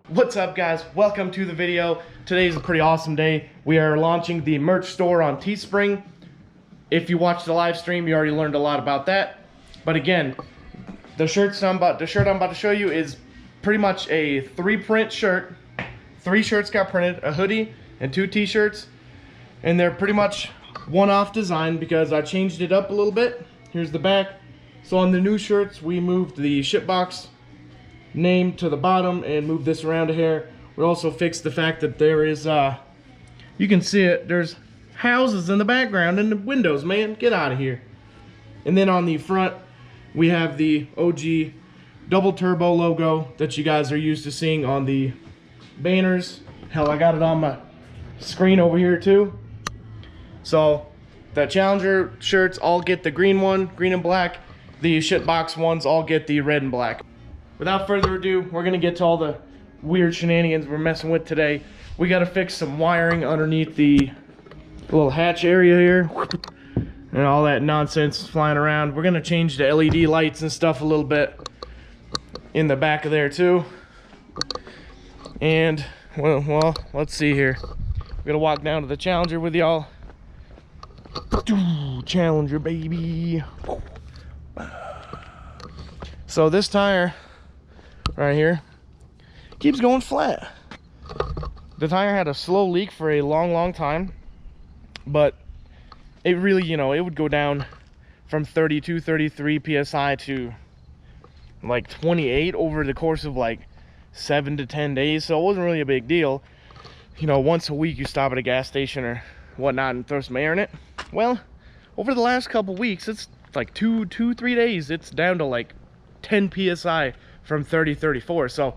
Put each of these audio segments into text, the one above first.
What's up, guys? Welcome to the video. Today's a pretty awesome day. We are launching the merch store on Teespring. If you watched the live stream, you already learned a lot about that. But again, the shirt I'm about to show you is pretty much a 3-print shirt. 3 shirts got printed, a hoodie and 2 t-shirts, and they're pretty much one-off design because I changed it up a little bit. Here's the back. So on the new shirts, we moved the shipbox name to the bottom and moved this around a hair. We also fixed the fact that there is you can see it, there's houses in the background and the windows, man, get out of here. And then on the front we have the OG double turbo logo that you guys are used to seeing on the banners. Hell, I got it on my screen over here too. So the Challenger shirts all get the green one, green and black. The shitbox ones all get the red and black. Without further ado, we're gonna get to all the weird shenanigans we're messing with today. We gotta fix some wiring underneath the little hatch area here and all that nonsense flying around. We're gonna change the LED lights and stuff a little bit in the back of there too. And well, let's see here. We're gonna walk down to the Challenger with y'all. Challenger, baby. So this tire right here keeps going flat. The tire had a slow leak for a long time, but it really, it would go down from 32, 33 psi to like 28 over the course of like 7 to 10 days. So it wasn't really a big deal. Once a week you stop at a gas station or whatnot and throw some air in it. Well, over the last couple weeks, it's like 3 days, it's down to like 10 psi from 30, 34. So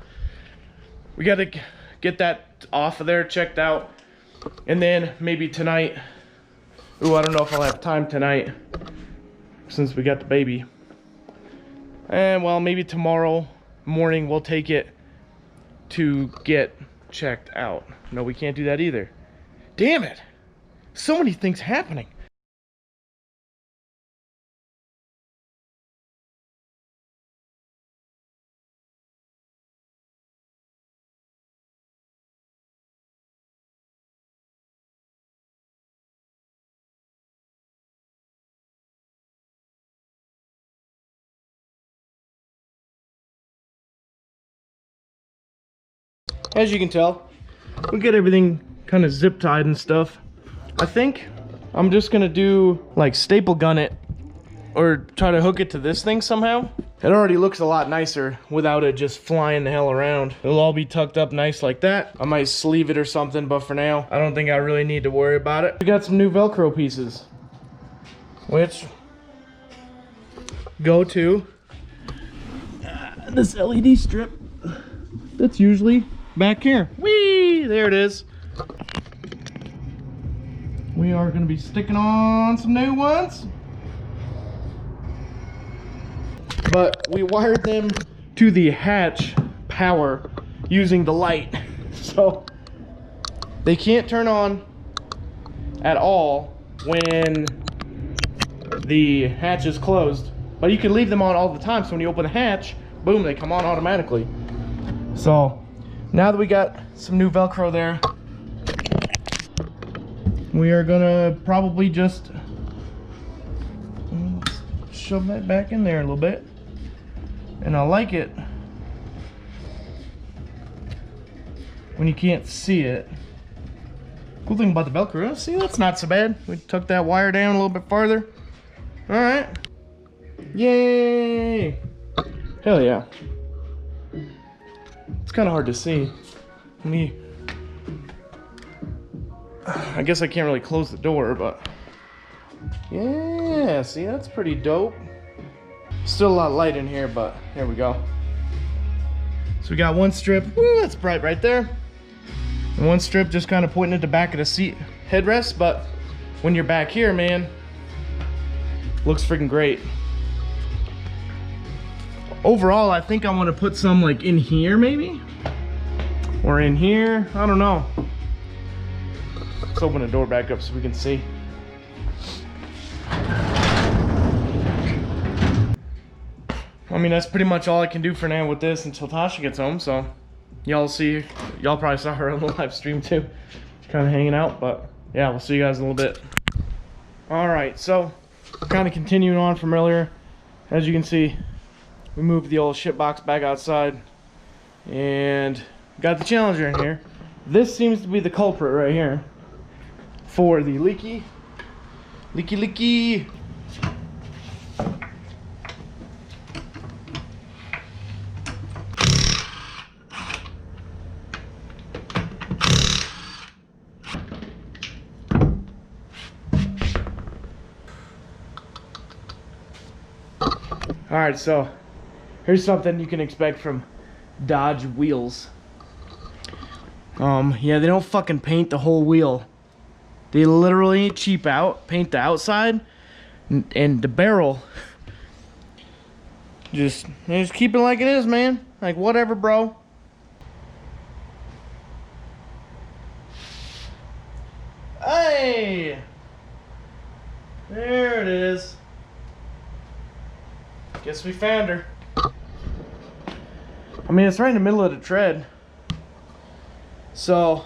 we got to get that off of there, checked out, and then maybe tonight, I don't know if I'll have time tonight since we got the baby, and well, maybe tomorrow morning we'll take it to get checked out. No, we can't do that either. Damn it, so many things happening. As you can tell, we get everything kind of zip tied and stuff. I think I'm just gonna do like staple gun it or try to hook it to this thing somehow. It already looks a lot nicer without it just flying the hell around. It'll all be tucked up nice like that. I might sleeve it or something, but for now, I don't think I really need to worry about it. We got some new Velcro pieces, which go to this LED strip that's usually back here. Whee! There it is. We are going to be sticking on some new ones. But we wired them to the hatch power using the light. So they can't turn on at all when the hatch is closed. But you can leave them on all the time. So when you open the hatch, boom, they come on automatically. So now that we got some new Velcro there, we are gonna probably just shove that back in there a little bit. And I like it when you can't see it. Cool thing about the Velcro, see, that's not so bad. We took that wire down a little bit farther. All right, yay! Hell yeah. It's kind of hard to see. I guess I can't really close the door, but yeah, see, that's pretty dope. Still a lot of light in here, but here we go. So we got one strip, woo, that's bright right there, and one strip just kind of pointing at the back of the seat headrest. But when you're back here, man, looks freaking great. Overall, I think I want to put some like in here maybe, or in here, I don't know. Let's open the door back up so we can see. I mean, that's pretty much all I can do for now with this until Tasha gets home, so y'all probably saw her on the live stream too. Kind of hanging out, but yeah, we'll see you guys in a little bit. All right, so kind of continuing on from earlier. As you can see, we moved the old shit box back outside and got the Challenger in here. This seems to be the culprit right here for the leaky. All right, so here's something you can expect from Dodge wheels. Yeah, they don't fucking paint the whole wheel. They literally paint the outside, and the barrel. Just keep it like it is, man. Like, whatever, bro. Hey! There it is. Guess we found her. I mean, it's right in the middle of the tread. So,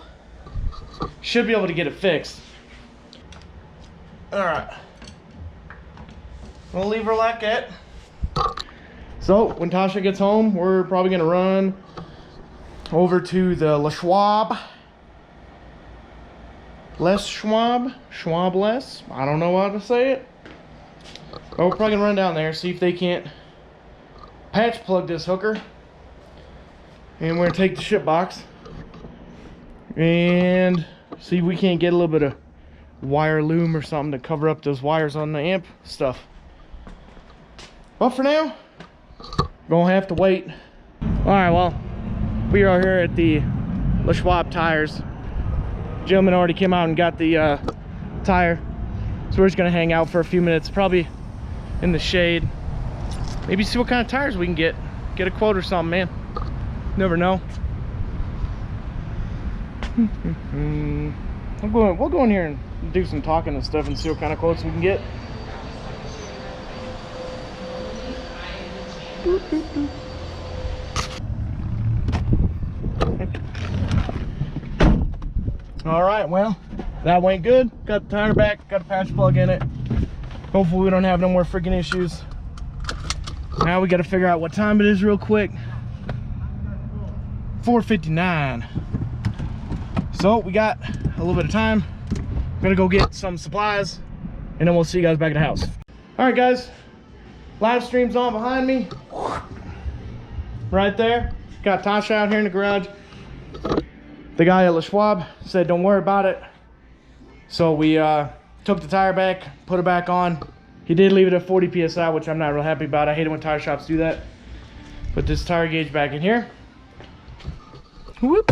should be able to get it fixed. Alright. We'll leave her like that. So, when Tasha gets home, we're probably going to run over to the Schwab. Schwab-less? I don't know how to say it. But we're probably going to run down there, see if they can't patch plug this hooker. And we're going to take the ship box and see if we can't get a little bit of wire loom or something to cover up those wires on the amp stuff. But for now, gonna have to wait. Alright, well, we are here at the Schwab tires. Gentleman already came out and got the tire. So we're just gonna hang out for a few minutes, probably in the shade. Maybe see what kind of tires we can get. Get a quote or something, man. Never know. We'll go in here and do some talking and stuff and see what kind of quotes we can get. All right, well, that went good. Got the tire back, got a patch plug in it. Hopefully we don't have no more freaking issues. Now we got to figure out what time it is real quick. 4:59. So we got a little bit of time. I'm gonna go get some supplies and then we'll see you guys back at the house. All right, guys, live stream's on behind me. Right there. Got Tasha out here in the garage. The guy at Schwab said don't worry about it. So we took the tire back, put it back on. He did leave it at 40 psi, which I'm not real happy about. I hate it when tire shops do that. Put this tire gauge back in here. Whoop.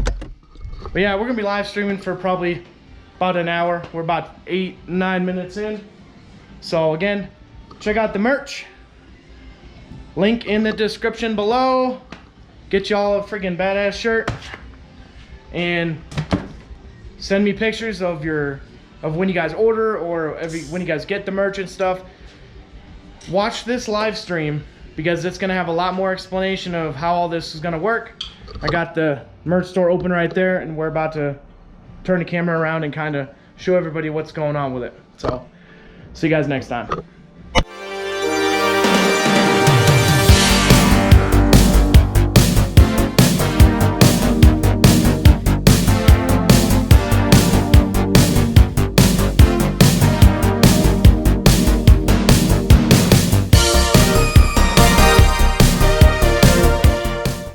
But yeah, we're gonna be live streaming for probably about an hour. We're about 8-9 minutes in. So again, check out the merch. Link in the description below. Get y'all a freaking badass shirt. And send me pictures of when you guys order or when you guys get the merch and stuff. Watch this live stream because it's gonna have a lot more explanation of how all this is gonna work. I got the merch store open right there and we're about to turn the camera around and kind of show everybody what's going on with it. So see you guys next time.